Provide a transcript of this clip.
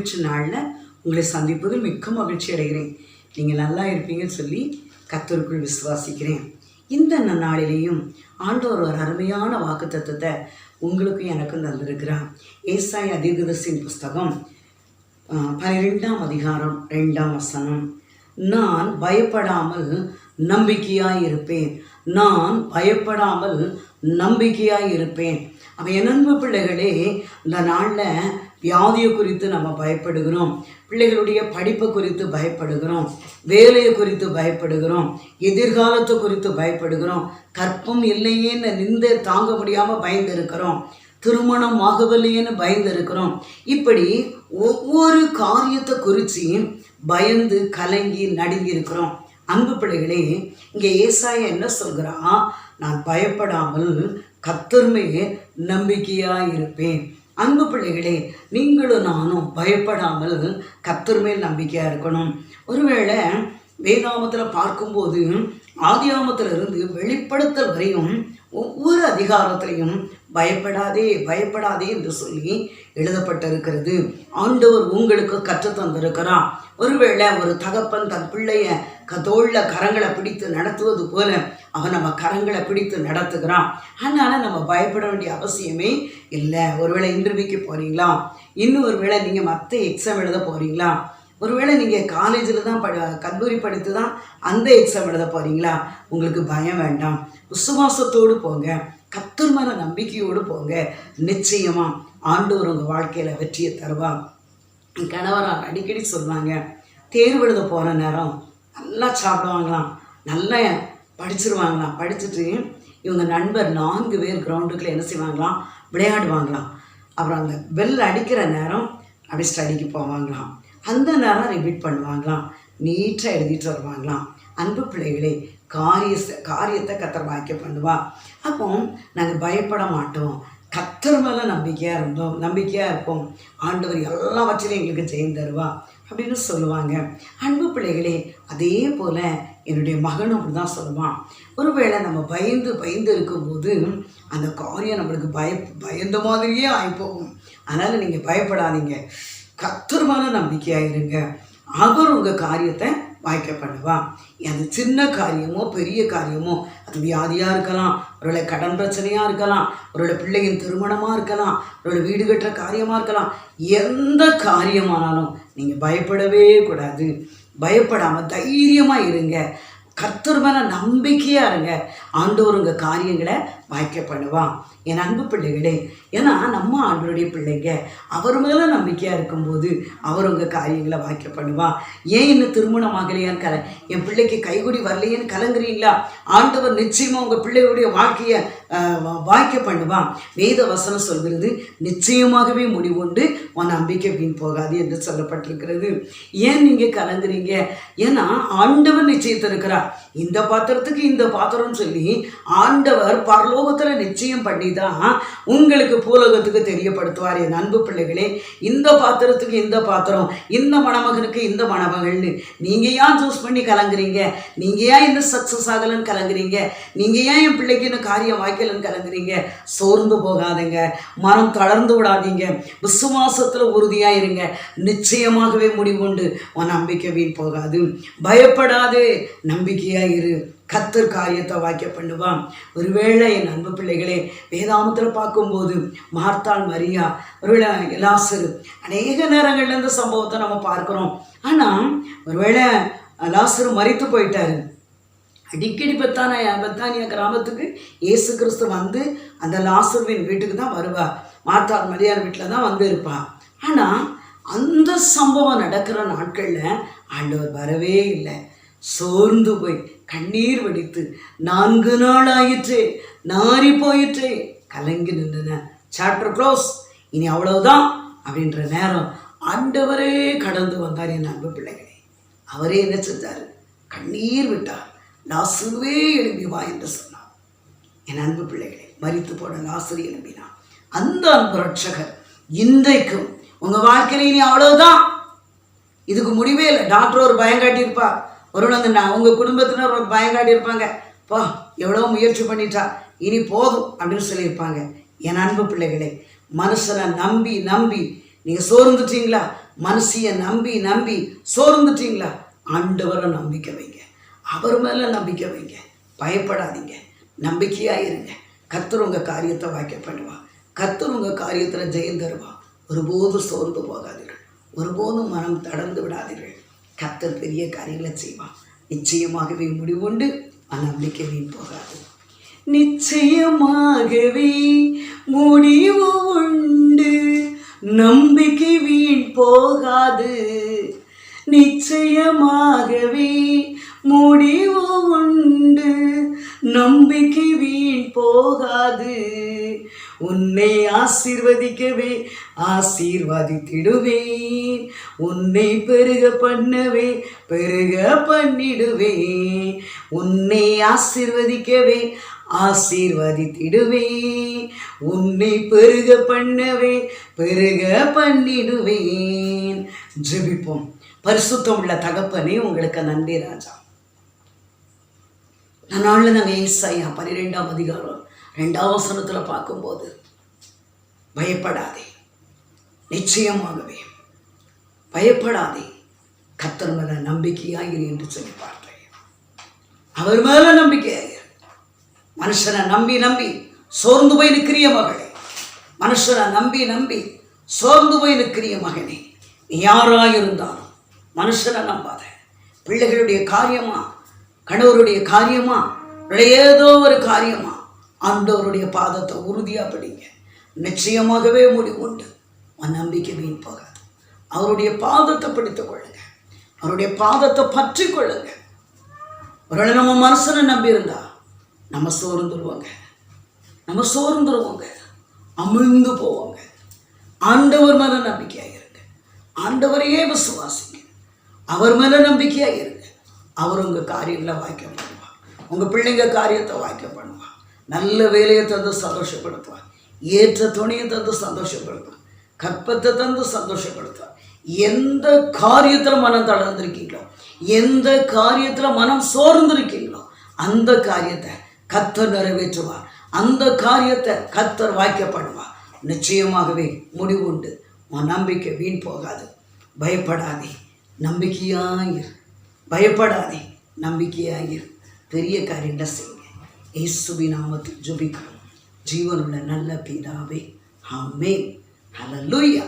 மகிழ்ச்சி நாளில் உங்களை சந்திப்பதில் மிக்க மகிழ்ச்சி அடைகிறேன். நீங்கள் நல்லா இருப்பீங்கன்னு சொல்லி கர்த்தருக்குள் விசுவாசிக்கிறேன். இந்த நாளிலேயும் ஆண்டவர் ஒரு அருமையான வாக்குத்தத்தத்தை உங்களுக்கும் எனக்கும் தந்திருக்கிறார். ஏசாயா தீர்க்கதரிசியின் புஸ்தகம் 12ஆம் அதிகாரம் 2ஆம் வசனம். நான் பயப்படாமல் நம்பிக்கையாய் இருப்பேன். நான் பயப்படாமல் நம்பிக்கையாய் இருப்பேன். அவன் என் அன்பு பிள்ளைகளே, இந்த நாளில் வியாதியை குறித்து நம்ம பயப்படுகிறோம், பிள்ளைகளுடைய படிப்பை குறித்து பயப்படுகிறோம், வேலையை குறித்து பயப்படுகிறோம், எதிர்காலத்தை குறித்து பயப்படுகிறோம், கற்பம் இல்லையேன்னு நிந்தை தாங்க முடியாமல் பயந்து இருக்கிறோம், திருமணம் ஆகவில்லையேன்னு பயந்து இருக்கிறோம். இப்படி ஒவ்வொரு காரியத்தை குறித்து பயந்து கலங்கி நடுங்கி இருக்கிறோம். அன்பு பிள்ளைகளே, இங்கே ஏசாயா என்ன சொல்கிறான்? நான் பயப்படாமல் கர்த்தர்மே நம்பிக்கையாக இருப்பேன். அன்பு பிள்ளைகளே, நீங்களும் நானும் பயப்படாமல் கர்த்தர் மேல் நம்பிக்கையாக இருக்கணும். ஒருவேளை வேதாகமத்தில் பார்க்கும்போது ஆதியாகமத்திலிருந்து வெளிப்படுத்தல் வரையும் ஒவ்வொரு அதிகாரத்திலையும் பயப்படாதே பயப்படாதே என்று சொல்லி எழுதப்பட்டிருக்கிறது. ஆண்டவர் உங்களுக்கு கற்றுத்தந்திருக்கிறார். ஒருவேளை ஒரு தகப்பன் தன் பிள்ளைய தோளில் கரங்களை பிடித்து நடத்துவது போல அவன் நம்ம கரங்களை பிடித்து நடத்துகிறான். அதனால் நம்ம பயப்பட வேண்டிய அவசியமே இல்லை. ஒருவேளை இன்டர்வியூக்கு போகிறீங்களா, இன்னும் ஒருவேளை நீங்கள் மற்ற எக்ஸாம் எழுத போகிறீங்களா, ஒருவேளை நீங்கள் காலேஜில் தான் கல்லூரி படித்து தான் அந்த எக்ஸாம் எழுத போகிறீங்களா, உங்களுக்கு பயம் வேண்டாம். விசுவாசத்தோடு போங்க, கர்த்தர் மேல நம்பிக்கையோடு போங்க. நிச்சயமாக ஆண்டவர் உங்கள் வாழ்க்கையில் வெற்றியை தருவா. என் கணவரால் அடிக்கடி சொல்லுவாங்க, தேர்வு எழுத போகிற நேரம் நல்லா சாப்பிடுவாங்களாம், நல்லா படிச்சிருவாங்களாம். படிச்சுட்டு இவங்க நண்பர் 4 பேர் கிரவுண்டுக்குள்ளே என்ன செய்வாங்களாம், விளையாடுவாங்களாம். அப்புறம் அந்த பெல் அடிக்கிற நேரம் அப்படி ஸ்டடிக்கு போவாங்களாம். அந்த நேரம் ரிப்பீட் பண்ணுவாங்களாம், நீட்டாக எழுதிட்டு வருவாங்களாம். அன்பு பிள்ளைகளே, காரியத்தை கர்த்தர் வாய்க்க பண்ணுவா. அப்போ நாங்கள் பயப்பட மாட்டோம், கர்த்தர் மேலே நம்பிக்கையாக இருப்போம். ஆண்டவர் எல்லாவற்றிலையும் எங்களுக்கு ஜெயம் தருவா அப்படின்னு சொல்லுவாங்க. அன்பு பிள்ளைகளே, அதே போல் என்னுடைய மகனும் அப்படி தான் சொல்லுவான். ஒருவேளை நம்ம பயந்து இருக்கும்போது அந்த காரியம் நம்மளுக்கு பயந்த மாதிரியே ஆகிப்போகும். அதனால் நீங்கள் பயப்படாதீங்க, கர்த்தர் மேலே நம்பிக்கையாக இருங்க. அவர் உங்கள் காரியத்தை வாய்க்க பண்ணுவா. அது சின்ன காரியமோ பெரிய காரியமோ, அது வியாதியாக இருக்கலாம், ஒருவேளை கடன் பிரச்சனையாக இருக்கலாம், ஒருவேளை பிள்ளையின் திருமணமாக இருக்கலாம், ஒருவேளை வீடு கட்டுற காரியமாக இருக்கலாம். எந்த காரியமானாலும் நீங்கள் பயப்படவே கூடாது. பயப்படாமல் தைரியமாக இருங்க, கர்த்தர் மேலே நம்பிக்கையாக இருங்க. ஆண்டவர் உங்கள் காரியங்களை வாய்க்க பண்ணுவான். என் அன்பு பிள்ளைகளே, ஏன்னா நம்ம ஆண்டவருடைய பிள்ளைங்க, அவர் மேலே நம்பிக்கையாக இருக்கும்போது அவர் உங்கள் காரியங்களை வாய்க்க பண்ணுவான். ஏன் இன்னும் திருமணம் ஆகலையான்னு என் பிள்ளைக்கு கைகுடி வரலையேன்னு கலங்குறீங்களா? ஆண்டவர் நிச்சயமாக உங்கள் பிள்ளைகளுடைய வாழ்க்கையை வாய்க்க பண்ணுவான். வேத வசனம் சொல்கிறது, நிச்சயமாகவே முடிவுண்டு உன் நம்பிக்கை வீண் போகாது என்று சொல்லப்பட்டிருக்கிறது. ஏன் நீங்கள் கலங்குறீங்க? ஏன்னா ஆண்டவர் நிச்சயத்திருக்கிறார். இந்த பாத்திரத்துக்கு இந்த பாத்திரம்னு சொல்லி ஆண்டவர் பரலோகத்தில் நிச்சயம் பண்ணி தான் உங்களுக்கு பூலோகத்துக்கு தெரியப்படுத்துவார். என் அன்பு பிள்ளைகளே, இந்த பாத்திரத்துக்கு இந்த பாத்திரம், இந்த மணமகனுக்கு இந்த மணமகள்னு நீங்கள் ஏன் சூஸ் பண்ணி கலங்குறீங்க? நீங்கள் ஏன் இன்னும் சக்ஸஸ் ஆகலன்னு கலங்குறீங்க? நீங்கள் ஏன் என் பிள்ளைக்கு இன்னும் காரியம் வாய்க்கலன்னு கலங்குறீங்க? சோர்ந்து போகாதீங்க, மனம் தளர்ந்து விடாதீங்க, விசுவாசத்தில் உறுதியாக இருங்க. நிச்சயமாகவே முடிவுண்டு உன் நம்பிக்கை வீண் போகாது. பயப்படாதே, நம்பிக்கையாக இரு, கர்த்தர் காரியத்தை வாய்க்க பண்ணுவான். ஒருவேளை என் அன்பு பிள்ளைகளே, வேதாகமத்தில் பார்க்கும்போது மார்த்தாள், மரியா, ஒருவேளை லாசரு, அநேக நேரங்கள்ல இந்த சம்பவத்தை நம்ம பார்க்குறோம். ஆனால் ஒருவேளை லாசரு மரித்து போயிட்டாரு. அடிக்கடி பெத்தானியா கிராமத்துக்கு இயேசு கிறிஸ்து வந்து அந்த லாசருவின் வீட்டுக்கு தான் வருவார். மார்த்தாள் மரியார் வீட்டில் தான் வந்து இருப்பார். ஆனால் அந்த சம்பவம் நடக்கிற நாட்களில் ஆண்டவர் வரவே இல்லை. சோர்ந்து போய் கண்ணீர் வடித்து 4 நாள் ஆயிற்று, நாரி போயிற்று, கலங்கி நின்றன. சாப்டர் க்ளோஸ், இனி அவ்வளவுதான் அப்படின்ற நேரம் ஆண்டவரே கடந்து வந்தார். என் அன்பு பிள்ளைகளே, அவரே என்ன செஞ்சார்? கண்ணீர் விட்டார். லாசருவே எழும்பி வா என்று சொன்னார். என் அன்பு பிள்ளைகளே, மரித்து போன லாசரு எழும்பினார். அந்த அன்பு ரட்சகர் இன்றைக்கும் உங்கள் வாழ்க்கையில இனி அவ்வளவுதான், இதுக்கு முடிவே இல்லை. டாக்டர் ஒரு பயம் காட்டியிருப்பார், ஒருவங்க உங்கள் குடும்பத்தினர் ஒரு பயம் காட்டியிருப்பாங்க, பா எவ்வளோ முயற்சி பண்ணிட்டா இனி போதும் அப்படின்னு சொல்லியிருப்பாங்க. என் அன்பு பிள்ளைகளே, மனுஷனை நம்பி நீங்கள் சோர்ந்துட்டீங்களா? மனுஷிய நம்பி நம்பி சோர்ந்துட்டீங்களா? ஆண்டவரை நம்பிக்கை வைங்க, அவர் மேலே நம்பிக்கை வைங்க. பயப்படாதீங்க, நம்பிக்கையாக இருங்க. கர்த்தர் உங்கள் காரியத்தை வாய்க்க பண்ணுவா. கர்த்தர் உங்கள் காரியத்தில் ஜெயம் தருவா. ஒருபோதும் சோர்ந்து போகாதீர்கள், ஒருபோதும் மனம் தளர்ந்து விடாதீர்கள். கர்த்தர் பெரிய காரியங்களை செய்வான். நிச்சயமாகவே முடிவுண்டு, நம்பிக்கை வீண் போகாது. நிச்சயமாகவே முடிவு உண்டு, நம்பிக்கை வீண் போகாது. நிச்சயமாகவே முடிவு உண்டு, நம்பிக்கை வீண் போகாது. உன்னை ஆசீர்வதிக்கவே ஆசீர்வதித்திடுவேன், உன்னை பெருக பண்ணவே பெருக பண்ணிடுவேன். உன்னை ஆசீர்வதிக்கவே ஆசீர்வதித்திடுவேன், உன்னை பெருக பண்ணவே பெருக பண்ணிடுவேன். ஜெபிப்போம். பரிசுத்தம் உள்ள தகப்பனே, உங்களுக்கு நன்றி ராஜா. நாளில் நாங்கள் ஏசாயா 12ஆம் அதிகாரம் 2ஆம் வசனத்தில் பார்க்கும்போது, பயப்படாதே, நிச்சயமாகவே பயப்படாதே, கர்த்தர் மேல நம்பிக்கையாயிரு என்று சொல்லி பார்த்தேன். அவர் மேல நம்பிக்கையாயிரு. மனுஷனை நம்பி நம்பி சோர்ந்து போய் நிற்கிறிய மகளே, மனுஷனை நம்பி நம்பி சோர்ந்து போய் நிற்கிறிய மகனே, நீ யாராயிருந்தாலும் மனுஷனை நம்பாத. பிள்ளைகளுடைய காரியமா, கணவருடைய காரியமா, ஏதோ ஒரு காரியமா, ஆண்டவருடைய பாதத்தை உறுதியாக படிங்க. நிச்சயமாகவே முடிவுண்டு. உன் நம்பிக்கை வீண் போகாது. அவருடைய பாதத்தை பிடித்து கொள்ளுங்க, அவருடைய பாதத்தை பற்றி கொள்ளுங்க. ஒருவேளை நம்ம மனுஷனை நம்பியிருந்தா நம்ம சோர்ந்துருவோங்க, அமிழ்ந்து போவோங்க. ஆண்டவர் மேலே நம்பிக்கையாக இருங்க, ஆண்டவரையே விசுவாசிங்க, அவர் மேலே நம்பிக்கையாக இருங்க. அவர் உங்கள் காரியங்களை வாய்க்க பண்ணுவார், உங்கள் பிள்ளைங்க காரியத்தை வாய்க்க பண்ணுவார். நல்ல வேலையை தந்து சந்தோஷப்படுத்துவார், ஏற்ற துணையை தந்து சந்தோஷப்படுத்துவார், கற்பத்தை தந்து சந்தோஷப்படுத்துவார். எந்த காரியத்தில் மனம் தளர்ந்திருக்கீங்களோ, எந்த காரியத்தில் மனம் சோர்ந்திருக்கீங்களோ, அந்த காரியத்தை கர்த்தர் நிறைவேற்றுவார், அந்த காரியத்தை கர்த்தர் வாய்க்க பண்ணுவார். நிச்சயமாகவே முடிவுண்டு. உன் நம்பிக்கை வீண் போகாது. பயப்படாதே, நம்பிக்கையாயிரு. பயப்படாதே, நம்பிக்கையாயிரு. பெரிய காரியங்களை செய்யுங்க. இயேசுவின் நாமத்தில் ஜெபிக்கிறோம் ஜீவனுள்ள நல்ல பிதாவே, ஆமென். ஹல்லேலூயா.